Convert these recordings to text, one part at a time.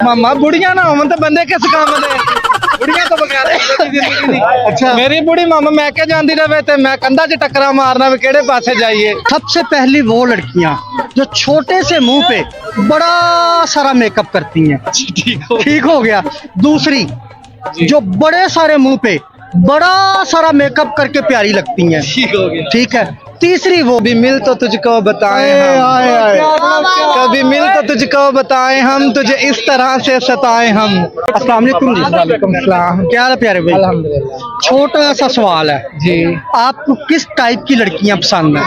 मामा बुढ़िया ना हो तो बंदे किस काम दे बुढ़िया तो बगैर जिंदगी नहीं। अच्छा मेरी बुढ़ी मामा मैं क्या जानती रहे थे मैं कंधा च टकरा मारना वे केड़े पासे जाइए। सबसे पहली वो लड़कियां जो छोटे से मुंह पे बड़ा सारा मेकअप करती हैं, ठीक हो गया। दूसरी जो बड़े सारे मुंह पे बड़ा सारा मेकअप करके प्यारी लगती हैं, ठीक हो गया। ठीक है। तीसरी वो कभी मिल तो तुझको बताएं हम कभी मिल तो तुझको बताएं हम तुझे इस तरह से सताएं हम। अस्सलाम वालेकुम जी। वालेकुम सलाम। क्या हाल है प्यारे भाई? अल्हम्दुलिल्लाह। छोटा सा सवाल है जी आपको किस टाइप की लड़कियां पसंद है?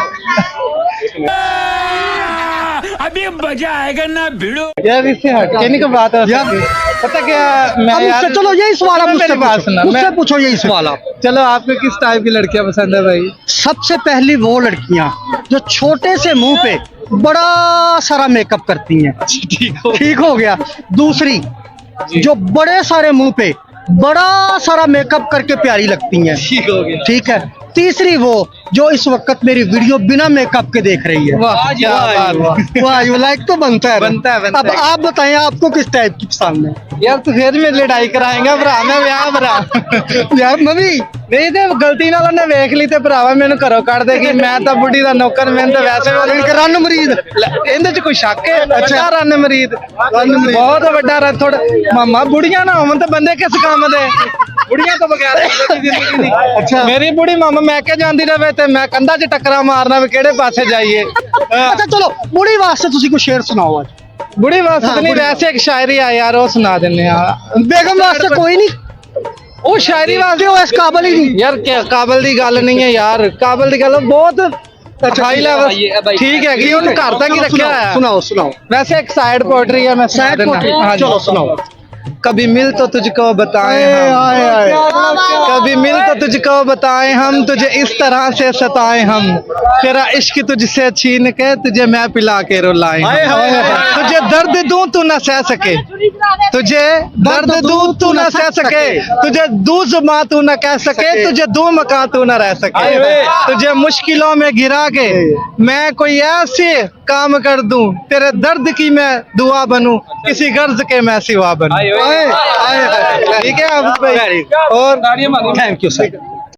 अभी मजा आएगा ना भिड़ो। यार इससे हटके नहीं कोई बात है यार, पता क्या मैं अब यार मुझसे चलो यही सवाल आप मुझसे मेरी बात सुना, मुझसे मैं- पूछो यही सवाल आप। चलो आपको किस टाइप की लड़कियां पसंद है भाई? सबसे पहली वो लड़कियां जो छोटे से मुंह पे बड़ा सारा मेकअप करती हैं, ठीक हो गया। दूसरी जो बड़े सारे मुंह पे बड़ा सारा मेकअप करके प्यारी लगती हैं, ठीक हो गया। ठीक है। तीसरी वो जो इस वक्त मेरी वीडियो बिना मेकअप के देख रही है। वाह क्या बात है। वाह ये लाइक तो बनता है ना? बनता है। अब आप बताएं आपको किस टाइप की पसंद है? यार तू फिर में लड़ाई कराएगा भरा मैं ब्याह भरा यार मवी नहीं ते गलती नाल ਉਹਨੇ ਵੇਖ ਲਈ ਤੇ ਭਰਾਵਾ ਮੈਨੂੰ ਘਰੋਂ ਕੱਢ ਦੇਗੀ ਮੈਂ ਤਾਂ ਬੁੱਢੀ ਦਾ ਨੌਕਰ ਮੈਨੂੰ ਤਾਂ ਵੈਸੇ ਵੀ रन मरीज ਇਹਦੇ ਚ ਕੋਈ ਸ਼ੱਕ ਹੈ? ਅੱਛਾ ਰਨ ਮਰੀਦ ਬਹੁਤ ਵੱਡਾ ਰਨ ਥੋੜਾ ਮਾਮਾ ਬੁੜੀਆਂ ਨਾ ਹੋਵਣ ਤਾਂ ਬੰਦੇ ਕਿਸ ਕੰਮ ਦੇ ਬੁੜੀਆਂ ਤੋਂ ਬਗੈਰ ਜ਼ਿੰਦਗੀ ਨਹੀਂ। ਅੱਛਾ ਮੇਰੀ ਬੁੜੀ ਮਾਮਾ ਮੈਂ ਕਿਆ ਜਾਂਦੀ ਰਵੇ ਤੇ ਮੈਂ ਕੰਧਾਂ 'ਚ ਟੱਕਰਾਂ ਮਾਰਨਾ ਵੀ ਕਿਹੜੇ ਪਾਸੇ ਜਾਈਏ। अच्छा चलो बुढ़ी वास्ते तुसी कोई शेर सुनाओ आज। ਬੁੜੀ ਵਾਸਤੇ ਨਹੀਂ ਵੈਸੇ ਇੱਕ ਸ਼ਾਇਰੀ ਆ ਯਾਰ ਉਹ ਸੁਣਾ ਦਿੰਨੇ ਆ। बेगम वास्ते कोई नहीं? ਉਹ ਸ਼ਾਇਰੀ ਵਾਸਤੇ वो इस काबिल ही नहीं। ਯਾਰ ਕਾਬਲ ਦੀ ਗੱਲ ਨਹੀਂ ਹੈ ਯਾਰ ਕਾਬਲ ਦੀ ਗੱਲ ਬਹੁਤ ਹਾਈ ਲੈਵਲ ਠੀਕ ਹੈ ਕਿ ਉਹਨੂੰ ਘਰ ਤੱਕ ਹੀ ਰੱਖਿਆ ਹੈ। सुनाओ सुनाओ वैसे एक साइड पोएट्री है मैं सुना साइड देना। पोएट्री, हाँ जी। चलो सुनाओ। कभी मिल तो तुझको बताएं हम कभी मिल तो तुझको बताएं हम तुझे इस तरह से सताएं हम तेरा इश्क तुझसे छीन के तुझे मैं पिला के रुलाएं हम। तुझे दर्द दूं तू न सह सके तुझे दर्द दूं तू न सह सके तुझे दू जुबां तू न कह सके तुझे दो मकान तू न रह सके तुझे मुश्किलों में गिरा के मैं कोई ऐसे काम कर दूं तेरे दर्द की मैं दुआ बनूं किसी गर्ज के मैं सिवा बनूं। ठीक है आप भाई और थैंक यू सर।